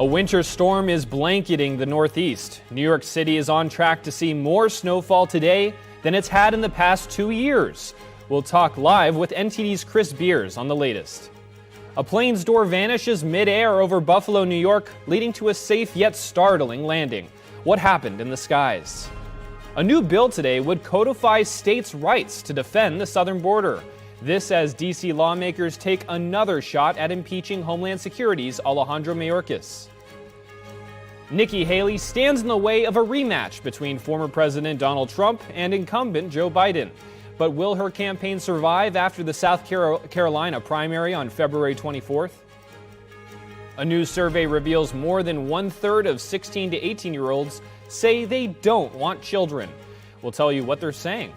A winter storm is blanketing the Northeast. New York City is on track to see more snowfall today than it's had in the past 2 years. We'll talk live with NTD's Chris Beers on the latest. A plane's door vanishes mid-air over Buffalo, New York, leading to a safe yet startling landing. What happened in the skies? A new bill today would codify states' rights to defend the southern border. This as D.C. lawmakers take another shot at impeaching Homeland Security's Alejandro Mayorkas. Nikki Haley stands in the way of a rematch between former President Donald Trump and incumbent Joe Biden. But will her campaign survive after the South Carolina primary on February 24th? A new survey reveals more than one-third of 16 to 18-year-olds say they don't want children. We'll tell you what they're saying.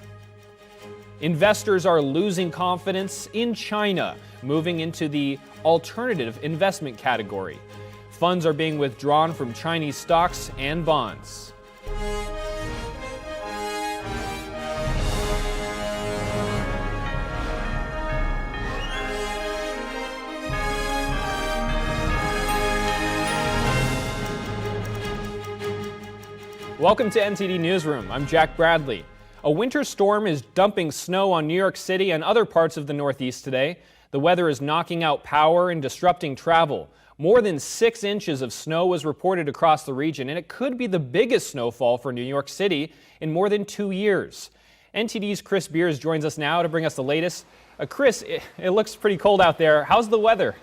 Investors are losing confidence in China, moving into the alternative investment category. Funds are being withdrawn from Chinese stocks and bonds. Welcome to NTD Newsroom. I'm Jack Bradley. A winter storm is dumping snow on New York City and other parts of the Northeast today. The weather is knocking out power and disrupting travel. More than 6 inches of snow was reported across the region, and it could be the biggest snowfall for New York City in more than 2 years. NTD's Chris Beers joins us now to bring us the latest. Chris, it looks pretty cold out there. How's the weather?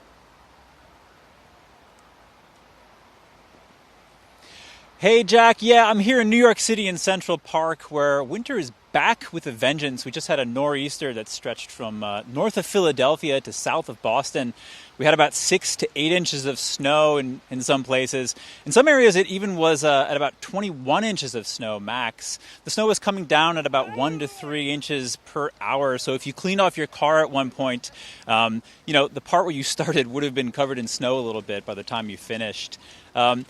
Hey, Jack. Yeah, I'm here in New York City in Central Park, where winter is back with a vengeance. We just had a nor'easter that stretched from north of Philadelphia to south of Boston. We had about 6 to 8 inches of snow in some places. In some areas, it even was at about 21 inches of snow max. The snow was coming down at about 1 to 3 inches per hour. So if you cleaned off your car at one point, the part where you started would have been covered in snow a little bit by the time you finished. The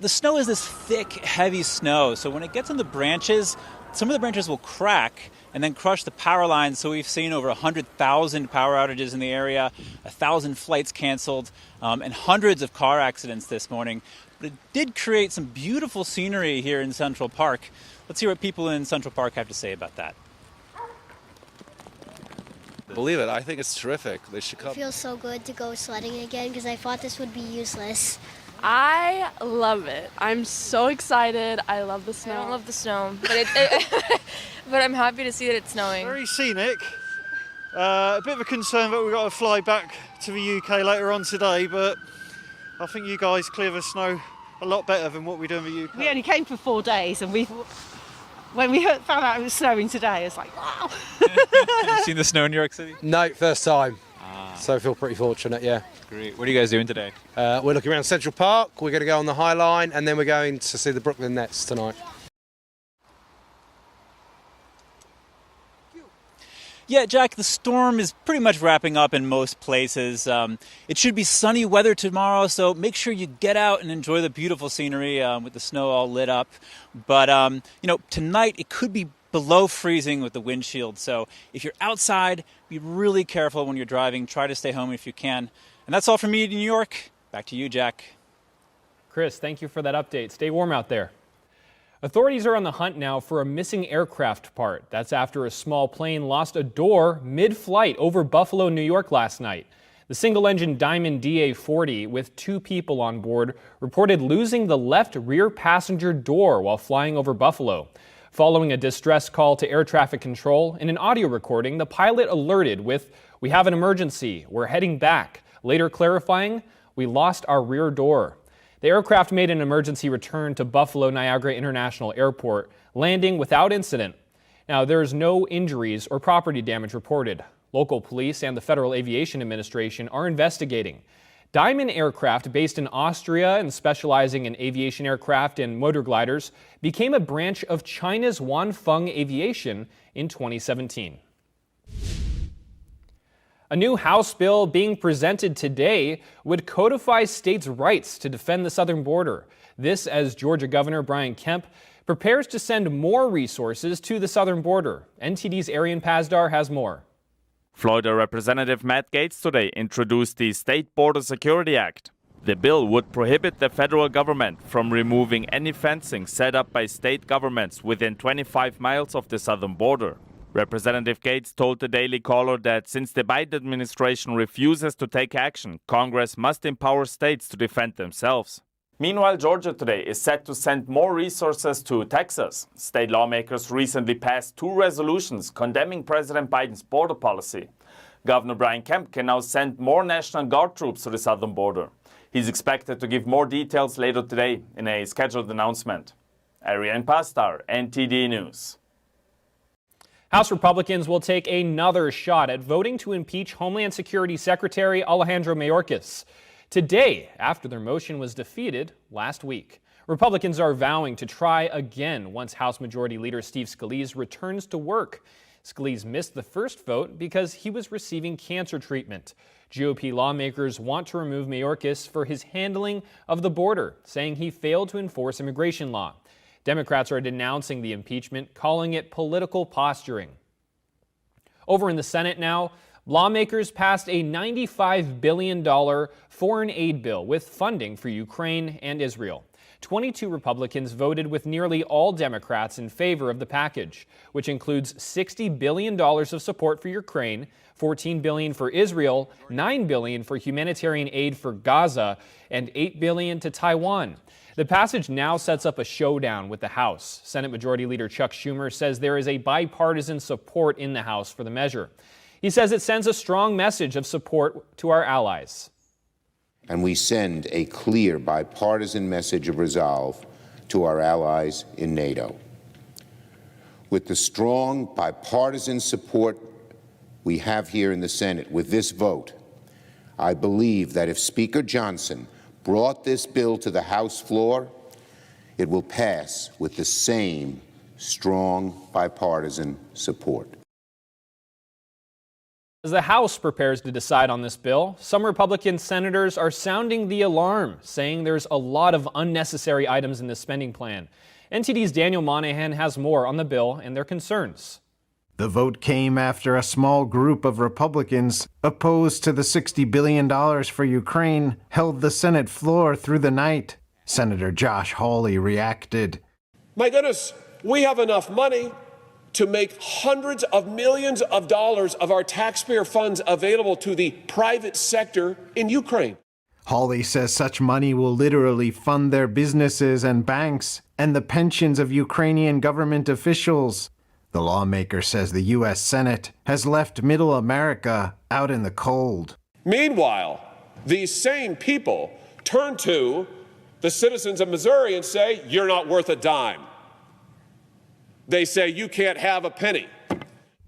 snow is this thick, heavy snow. So when it gets on the branches, some of the branches will crack and then crush the power lines. So we've seen over 100,000 power outages in the area, 1,000 flights canceled, and hundreds of car accidents this morning. But it did create some beautiful scenery here in Central Park. Let's hear what people in Central Park have to say about that. Believe it, I think it's terrific. They should come. It feels so good to go sledding again because I thought this would be useless. I love it. I'm so excited. I love the snow. I don't love the snow, but but I'm happy to see that it's snowing. Very scenic. A bit of a concern that we've got to fly back to the UK later on today, but I think you guys clear the snow a lot better than what we do in the UK. We only came for 4 days, and when we found out it was snowing today, it's like, wow. Have you seen the snow in New York City? No, first time. So I feel pretty fortunate, yeah. Great. What are you guys doing today? We're looking around Central Park. We're going to go on the High Line, and then we're going to see the Brooklyn Nets tonight. Yeah, Jack, the storm is pretty much wrapping up in most places. It should be sunny weather tomorrow, so make sure you get out and enjoy the beautiful scenery with the snow all lit up. But, tonight it could be below freezing with the windshield. So if you're outside, be really careful when you're driving. Try to stay home if you can. And that's all from me in New York. Back to you, Jack. Chris, thank you for that update. Stay warm out there. Authorities are on the hunt now for a missing aircraft part. That's after a small plane lost a door mid-flight over Buffalo, New York last night. The single-engine Diamond DA-40 with 2 people on board reported losing the left rear passenger door while flying over Buffalo. Following a distress call to air traffic control, in an audio recording, the pilot alerted with, "We have an emergency, we're heading back," later clarifying, "We lost our rear door." The aircraft made an emergency return to Buffalo Niagara International Airport, landing without incident. Now, there's no injuries or property damage reported. Local police and the Federal Aviation Administration are investigating. Diamond Aircraft, based in Austria and specializing in aviation aircraft and motor gliders, became a branch of China's Wanfeng Aviation in 2017. A new House bill being presented today would codify states' rights to defend the southern border. This as Georgia Governor Brian Kemp prepares to send more resources to the southern border. NTD's Arian Pazdar has more. Florida Representative Matt Gaetz today introduced the State Border Security Act. The bill would prohibit the federal government from removing any fencing set up by state governments within 25 miles of the southern border. Representative Gates told the Daily Caller that since the Biden administration refuses to take action, Congress must empower states to defend themselves. Meanwhile, Georgia today is set to send more resources to Texas. State lawmakers recently passed 2 resolutions condemning President Biden's border policy. Governor Brian Kemp can now send more National Guard troops to the southern border. He's expected to give more details later today in a scheduled announcement. Ariane Pastar, NTD News. House Republicans will take another shot at voting to impeach Homeland Security Secretary Alejandro Mayorkas today after their motion was defeated last week. Republicans are vowing to try again once House Majority Leader Steve Scalise returns to work. Scalise missed the first vote because he was receiving cancer treatment. GOP lawmakers want to remove Mayorkas for his handling of the border, saying he failed to enforce immigration law. Democrats are denouncing the impeachment, calling it political posturing. Over in the Senate now, lawmakers passed a $95 billion foreign aid bill with funding for Ukraine and Israel. 22 Republicans voted with nearly all Democrats in favor of the package, which includes $60 billion of support for Ukraine, $14 billion for Israel, $9 billion for humanitarian aid for Gaza, and $8 billion to Taiwan. The passage now sets up a showdown with the House. Senate Majority Leader Chuck Schumer says there is a bipartisan support in the House for the measure. He says it sends a strong message of support to our allies. And we send a clear bipartisan message of resolve to our allies in NATO. With the strong bipartisan support we have here in the Senate with this vote, I believe that if Speaker Johnson brought this bill to the House floor, it will pass with the same strong bipartisan support. As the House prepares to decide on this bill, some Republican senators are sounding the alarm, saying there's a lot of unnecessary items in this spending plan. NTD's Daniel Monahan has more on the bill and their concerns. The vote came after a small group of Republicans opposed to the $60 billion for Ukraine held the Senate floor through the night. Senator Josh Hawley reacted. My goodness, we have enough money to make hundreds of millions of dollars of our taxpayer funds available to the private sector in Ukraine. Hawley says such money will literally fund their businesses and banks and the pensions of Ukrainian government officials. The lawmaker says the U.S. Senate has left Middle America out in the cold. Meanwhile, these same people turn to the citizens of Missouri and say, "You're not worth a dime." They say, "You can't have a penny."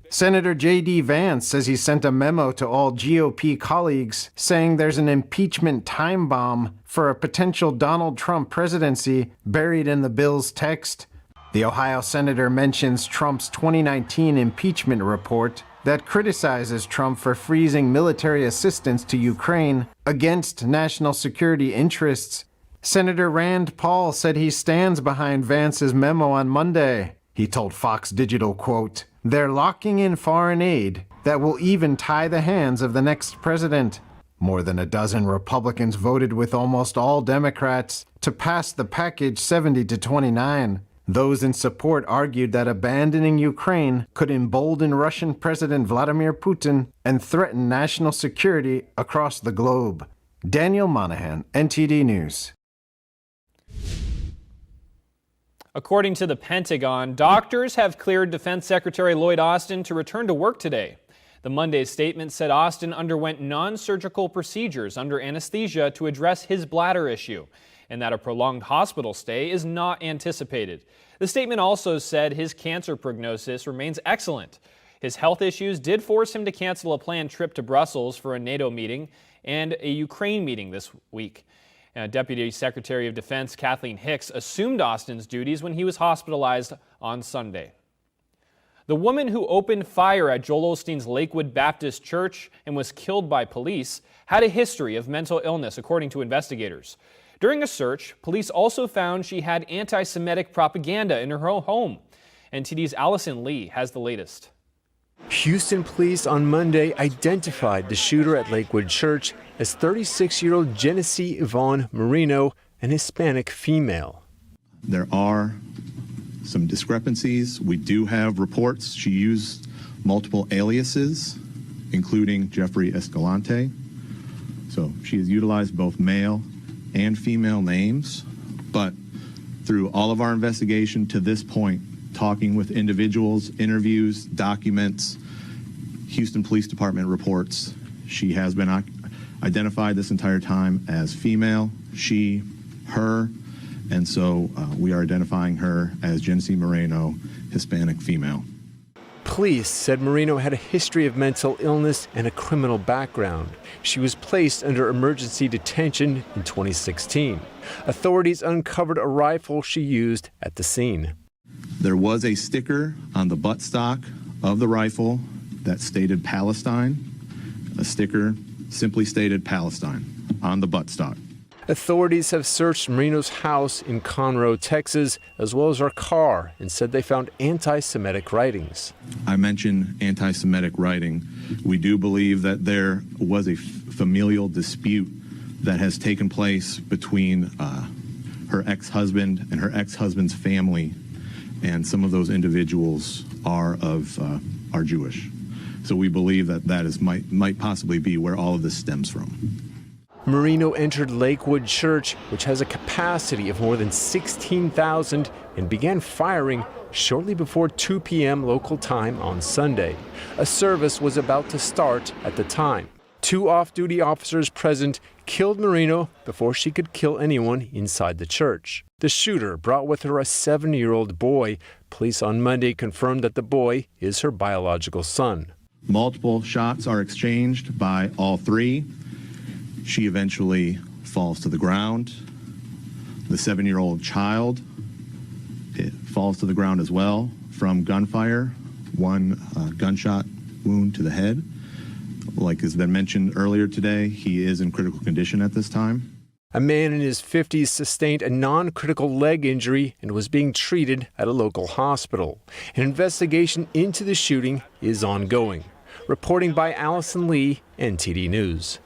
Senator J.D. Vance says he sent a memo to all GOP colleagues saying there's an impeachment time bomb for a potential Donald Trump presidency buried in the bill's text. The Ohio senator mentions Trump's 2019 impeachment report that criticizes Trump for freezing military assistance to Ukraine against national security interests. Senator Rand Paul said he stands behind Vance's memo on Monday. He told Fox Digital, quote, "They're locking in foreign aid that will even tie the hands of the next president." More than a dozen Republicans voted with almost all Democrats to pass the package 70-29. Those in support argued that abandoning Ukraine could embolden Russian President Vladimir Putin and threaten national security across the globe. Daniel Monahan, NTD News. According to the Pentagon, doctors have cleared Defense Secretary Lloyd Austin to return to work today. The Monday statement said Austin underwent non-surgical procedures under anesthesia to address his bladder issue, and that a prolonged hospital stay is not anticipated. The statement also said his cancer prognosis remains excellent. His health issues did force him to cancel a planned trip to Brussels for a NATO meeting and a Ukraine meeting this week. Deputy Secretary of Defense Kathleen Hicks assumed Austin's duties when he was hospitalized on Sunday. The woman who opened fire at Joel Osteen's Lakewood Baptist Church and was killed by police had a history of mental illness, according to investigators. During a search, police also found she had anti-Semitic propaganda in her home. NTD's Allison Lee has the latest. Houston police on Monday identified the shooter at Lakewood Church as 36-year-old Genesee Yvonne Marino, an Hispanic female. There are some discrepancies. We do have reports. She used multiple aliases, including Jeffrey Escalante. So she has utilized both male and female names, but through all of our investigation to this point, talking with individuals, interviews, documents, Houston Police Department reports, she has been identified this entire time as female, she, her, and so we are identifying her as Genesee Moreno, Hispanic female. Police said Marino had a history of mental illness and a criminal background. She was placed under emergency detention in 2016. Authorities uncovered a rifle she used at the scene. There was a sticker on the buttstock of the rifle that stated Palestine. A sticker simply stated Palestine on the buttstock. Authorities have searched Marino's house in Conroe, Texas, as well as her car, and said they found anti-Semitic writings. I mentioned anti-Semitic writing. We do believe that there was a familial dispute that has taken place between her ex-husband and her ex-husband's family, and some of those individuals are Jewish. So we believe that might possibly be where all of this stems from. Marino entered Lakewood Church, which has a capacity of more than 16,000, and began firing shortly before 2 p.m. local time on Sunday. A service was about to start at the time. 2 off-duty officers present killed Marino before she could kill anyone inside the church. The shooter brought with her a 7-year-old boy. Police on Monday confirmed that the boy is her biological son. Multiple shots are exchanged by all three. She eventually falls to the ground. The 7-year-old child falls to the ground as well from gunfire, 1 gunshot wound to the head. Like has been mentioned earlier today, he is in critical condition at this time. A man in his 50s sustained a non-critical leg injury and was being treated at a local hospital. An investigation into the shooting is ongoing. Reporting by Allison Lee, NTD News.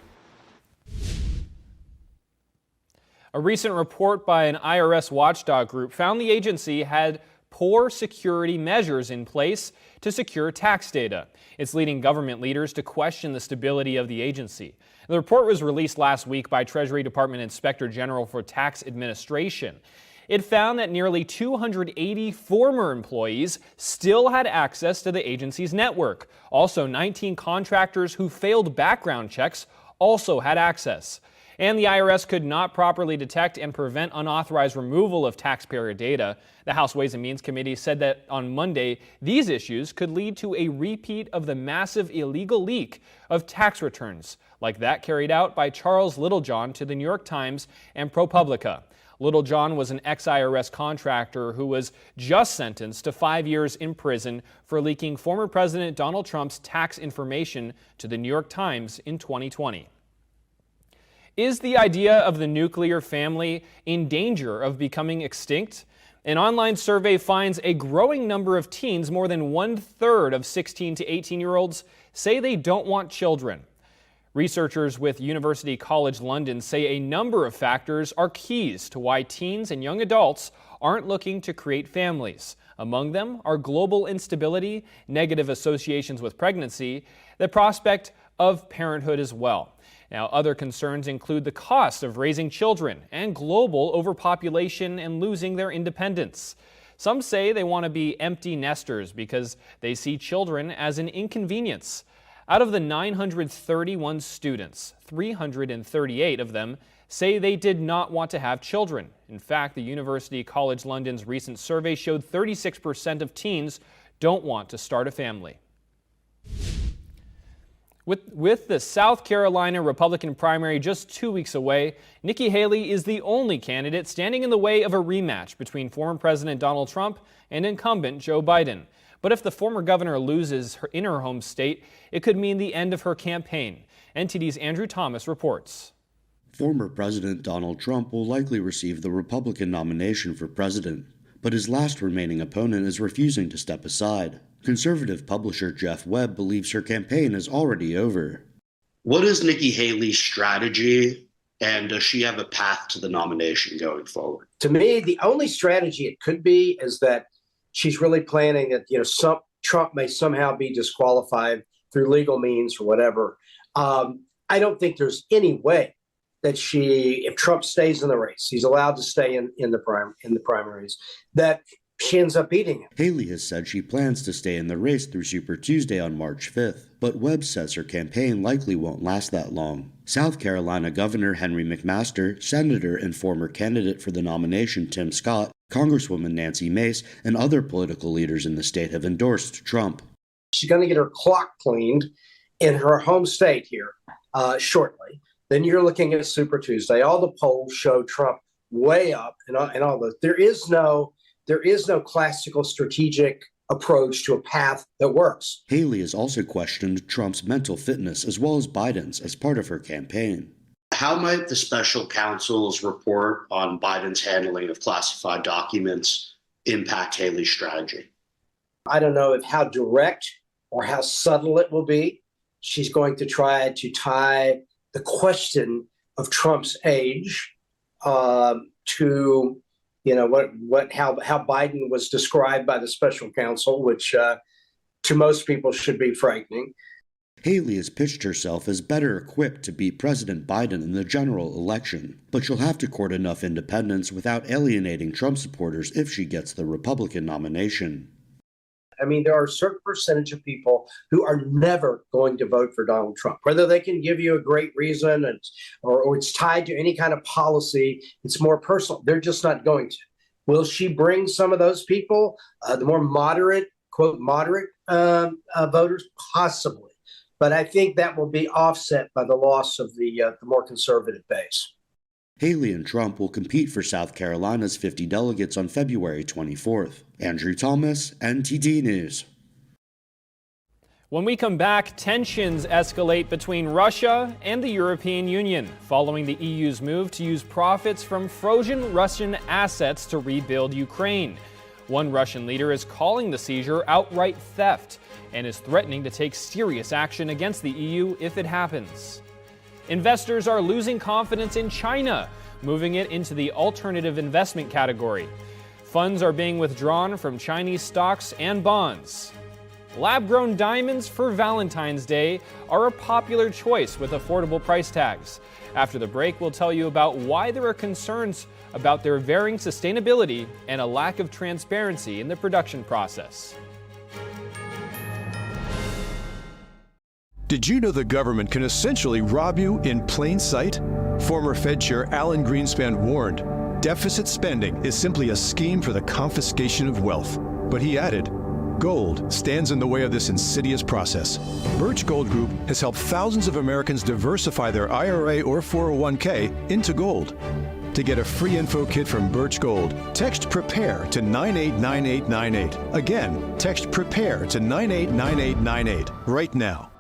A recent report by an IRS watchdog group found the agency had poor security measures in place to secure tax data. It's leading government leaders to question the stability of the agency. The report was released last week by Treasury Department Inspector General for Tax Administration. It found that nearly 280 former employees still had access to the agency's network. Also, 19 contractors who failed background checks also had access. And the IRS could not properly detect and prevent unauthorized removal of taxpayer data. The House Ways and Means Committee said that on Monday, these issues could lead to a repeat of the massive illegal leak of tax returns, like that carried out by Charles Littlejohn to the New York Times and ProPublica. Littlejohn was an ex-IRS contractor who was just sentenced to 5 years in prison for leaking former President Donald Trump's tax information to the New York Times in 2020. Is the idea of the nuclear family in danger of becoming extinct? An online survey finds a growing number of teens, more than 1/3 of 16 to 18-year-olds, say they don't want children. Researchers with University College London say a number of factors are keys to why teens and young adults aren't looking to create families. Among them are global instability, negative associations with pregnancy, the prospect of parenthood as well. Now, other concerns include the cost of raising children and global overpopulation and losing their independence. Some say they want to be empty nesters because they see children as an inconvenience. Out of the 931 students, 338 of them say they did not want to have children. In fact, the University College London's recent survey showed 36% of teens don't want to start a family. With the South Carolina Republican primary just 2 weeks away, Nikki Haley is the only candidate standing in the way of a rematch between former President Donald Trump and incumbent Joe Biden. But if the former governor loses in her home state, it could mean the end of her campaign. NTD's Andrew Thomas reports. Former President Donald Trump will likely receive the Republican nomination for president, but his last remaining opponent is refusing to step aside. Conservative publisher Jeff Webb believes her campaign is already over. What is Nikki Haley's strategy, and does she have a path to the nomination going forward? To me, the only strategy it could be is that she's really planning that, Trump may somehow be disqualified through legal means or whatever. I don't think there's any way that if Trump stays in the race, he's allowed to stay in the primaries, that she ends up beating him. Haley has said she plans to stay in the race through Super Tuesday on March 5th, but Webb says her campaign likely won't last that long. South Carolina Governor Henry McMaster, Senator and former candidate for the nomination Tim Scott, Congresswoman Nancy Mace, and other political leaders in the state have endorsed Trump. She's going to get her clock cleaned in her home state here shortly. Then you're looking at Super Tuesday. All the polls show Trump way up and all those. There is no classical strategic approach to a path that works. Haley has also questioned Trump's mental fitness as well as Biden's as part of her campaign. How might the special counsel's report on Biden's handling of classified documents impact Haley's strategy? I don't know how direct or how subtle it will be. She's going to try to tie the question of Trump's age to how Biden was described by the special counsel, which to most people should be frightening. Haley has pitched herself as better equipped to beat President Biden in the general election, but she'll have to court enough independence without alienating Trump supporters if she gets the Republican nomination. I mean, there are a certain percentage of people who are never going to vote for Donald Trump, whether they can give you a great reason or it's tied to any kind of policy. It's more personal. They're just not going to. Will she bring some of those people, the more moderate, quote, moderate voters? Possibly. But I think that will be offset by the loss of the more conservative base. Haley and Trump will compete for South Carolina's 50 delegates on February 24th. Andrew Thomas, NTD News. When we come back, tensions escalate between Russia and the European Union following the EU's move to use profits from frozen Russian assets to rebuild Ukraine. One Russian leader is calling the seizure outright theft and is threatening to take serious action against the EU if it happens. Investors are losing confidence in China, moving it into the alternative investment category. Funds are being withdrawn from Chinese stocks and bonds. Lab-grown diamonds for Valentine's Day are a popular choice with affordable price tags. After the break, we'll tell you about why there are concerns about their varying sustainability and a lack of transparency in the production process. Did you know the government can essentially rob you in plain sight? Former Fed Chair Alan Greenspan warned, deficit spending is simply a scheme for the confiscation of wealth. But he added, gold stands in the way of this insidious process. Birch Gold Group has helped thousands of Americans diversify their IRA or 401k into gold. To get a free info kit from Birch Gold, text PREPARE to 989898. Again, text PREPARE to 989898 right now.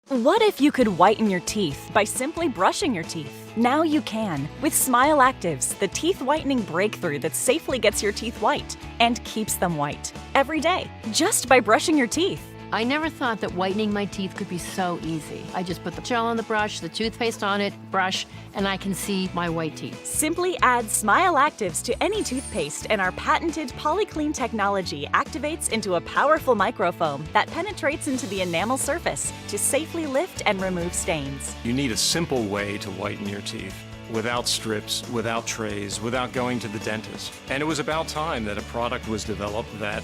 What if you could whiten your teeth by simply brushing your teeth? Now you can with Smile Actives, the teeth whitening breakthrough that safely gets your teeth white and keeps them white every day, just by brushing your teeth. I never thought that whitening my teeth could be so easy. I just put the gel on the brush, the toothpaste on it, brush, and I can see my white teeth. Simply add Smile Actives to any toothpaste and our patented PolyClean technology activates into a powerful microfoam that penetrates into the enamel surface to safely lift and remove stains. You need a simple way to whiten your teeth. Without strips, without trays, without going to the dentist. And it was about time that a product was developed that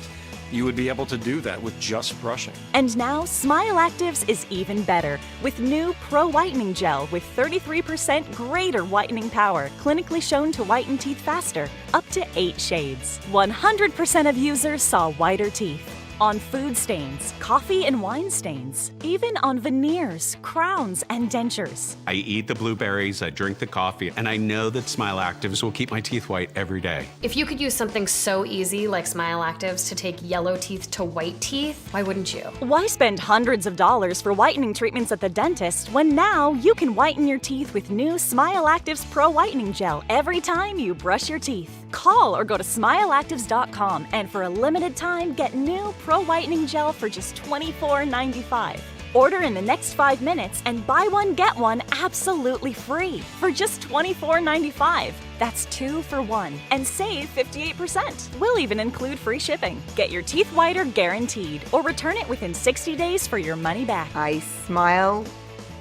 you would be able to do that with just brushing. And now, Smile Actives is even better with new Pro Whitening Gel with 33% greater whitening power, clinically shown to whiten teeth faster, up to 8 shades. 100% of users saw whiter teeth. on food stains, coffee and wine stains, even on veneers, crowns, and dentures. I eat the blueberries, I drink the coffee, and I know that Smile Actives will keep my teeth white every day. If you could use something so easy like Smile Actives to take yellow teeth to white teeth, why wouldn't you? Why spend hundreds of dollars for whitening treatments at the dentist when now you can whiten your teeth with new Smile Actives Pro Whitening Gel every time you brush your teeth? Call or go to smileactives.com and for a limited time get new Pro Whitening Gel for just $24.95. Order in the next 5 minutes and buy one, get one absolutely free for just $24.95. That's 2 for 1 and save 58%. We'll even include free shipping. Get your teeth whiter guaranteed or return it within 60 days for your money back. I smile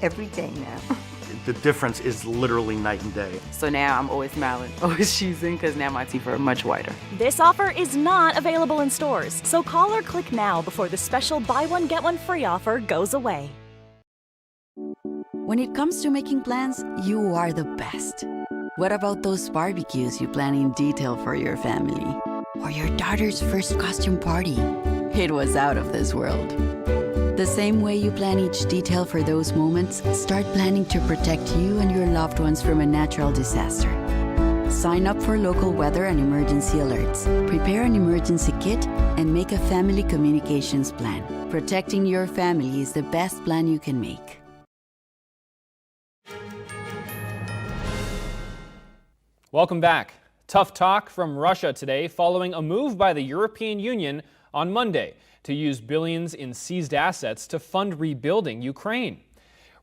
every day now. The difference is literally night and day. So now I'm always smiling, always choosing, because now my teeth are much whiter. This offer is not available in stores, so call or click now before the special buy one, get one free offer goes away. When it comes to making plans, you are the best. What about those barbecues you plan in detail for your family? Or your daughter's first costume party? It was out of this world. The same way you plan each detail for those moments, start planning to protect you and your loved ones from a natural disaster. Sign up for local weather and emergency alerts. Prepare an emergency kit and make a family communications plan. Protecting your family is the best plan you can make. Welcome back. Tough talk from Russia today following a move by the European Union on Monday to use billions in seized assets to fund rebuilding Ukraine.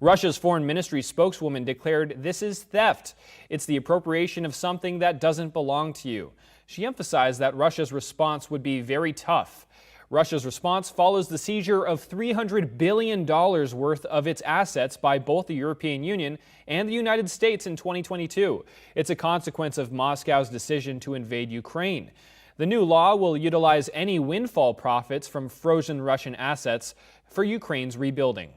Russia's foreign ministry spokeswoman declared this is theft. It's the appropriation of something that doesn't belong to you. She emphasized that Russia's response would be very tough. Russia's response follows the seizure of $300 billion worth of its assets by both the European Union and the United States in 2022. It's a consequence of Moscow's decision to invade Ukraine. The new law will utilize any windfall profits from frozen Russian assets for Ukraine's rebuilding.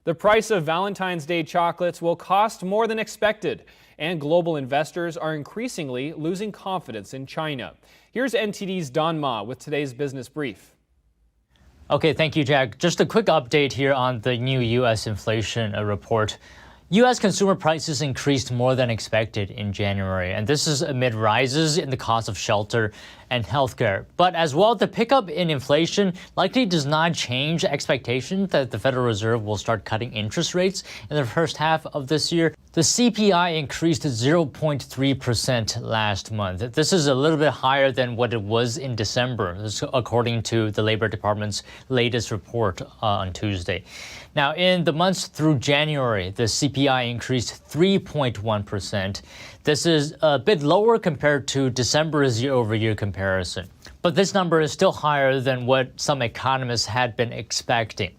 The price of Valentine's Day chocolates will cost more than expected, and global investors are increasingly losing confidence in China. Here's NTD's Don Ma with today's business brief. Okay, thank you, Jack. Just a quick update here on the new U.S. inflation report. U.S. consumer prices increased more than expected in January, and this is amid rises in the cost of shelter and healthcare. But as well, the pickup in inflation likely does not change expectations that the Federal Reserve will start cutting interest rates in the first half of this year. The CPI increased 0.3% last month. This is a little bit higher than what it was in December, this according to the Labor Department's latest report on Tuesday. Now, in the months through January, the CPI increased 3.1%. This is a bit lower compared to December's year-over-year comparison. But this number is still higher than what some economists had been expecting.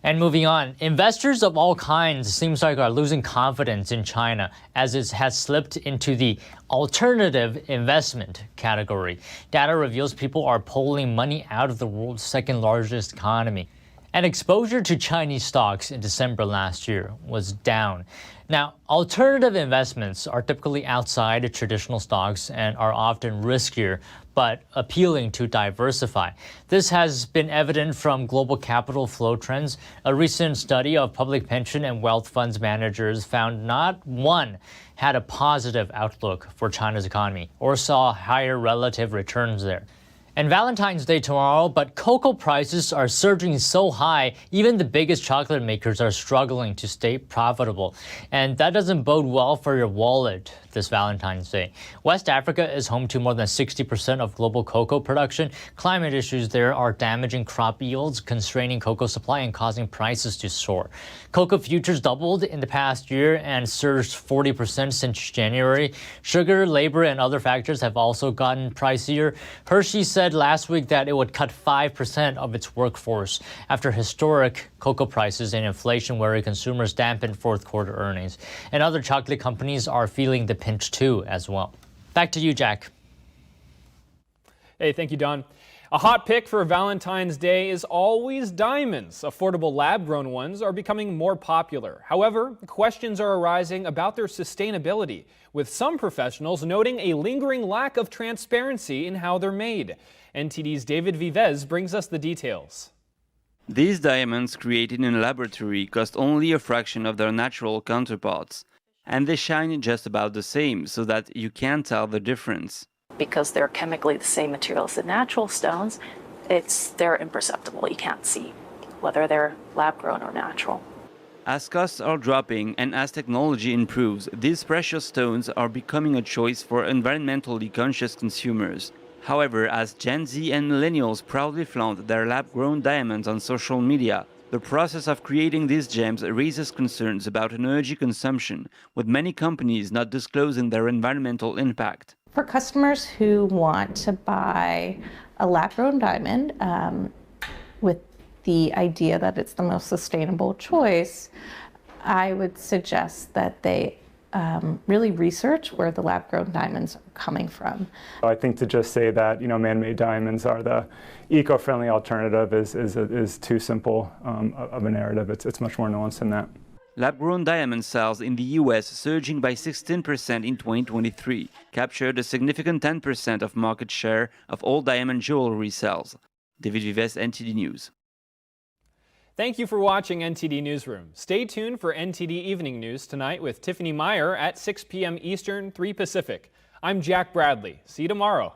And moving on, investors of all kinds seems like are losing confidence in China as it has slipped into the alternative investment category. Data reveals people are pulling money out of the world's second largest economy. And exposure to Chinese stocks in December last year was down. Now, alternative investments are typically outside traditional stocks and are often riskier, but appealing to diversify. This has been evident from global capital flow trends. A recent study of public pension and wealth funds managers found not one had a positive outlook for China's economy or saw higher relative returns there. And Valentine's Day tomorrow, but cocoa prices are surging so high, even the biggest chocolate makers are struggling to stay profitable. And that doesn't bode well for your wallet this Valentine's Day. West Africa is home to more than 60% of global cocoa production. Climate issues there are damaging crop yields, constraining cocoa supply, and causing prices to soar. Cocoa futures doubled in the past year and surged 40% since January. Sugar, labor, and other factors have also gotten pricier. Hershey said last week that it would cut 5% of its workforce after historic cocoa prices and inflation worry consumers dampened fourth quarter earnings. And other chocolate companies are feeling the pinch too as well. Back to you, Jack. Hey, thank you, Don. A hot pick for Valentine's Day is always diamonds. Affordable lab-grown ones are becoming more popular. However, questions are arising about their sustainability, with some professionals noting a lingering lack of transparency in how they're made. NTD's David Vivez brings us the details. These diamonds created in a laboratory cost only a fraction of their natural counterparts, and they shine just about the same, so that you can't tell the difference. Because they're chemically the same material as the natural stones, they're imperceptible. You can't see whether they're lab-grown or natural. As costs are dropping and as technology improves, these precious stones are becoming a choice for environmentally conscious consumers. However, as Gen Z and millennials proudly flaunt their lab-grown diamonds on social media, the process of creating these gems raises concerns about energy consumption, with many companies not disclosing their environmental impact. For customers who want to buy a lab-grown diamond with the idea that it's the most sustainable choice, I would suggest that they really research where the lab-grown diamonds are coming from. I think to just say that man-made diamonds are the eco-friendly alternative is too simple of a narrative. It's much more nuanced than that. Lab-grown diamond sales in the U.S. surging by 16% in 2023, captured a significant 10% of market share of all diamond jewelry sales. David Vives, NTD News. Thank you for watching NTD Newsroom. Stay tuned for NTD Evening News tonight with Tiffany Meyer at 6 p.m. Eastern, 3 Pacific. I'm Jack Bradley. See you tomorrow.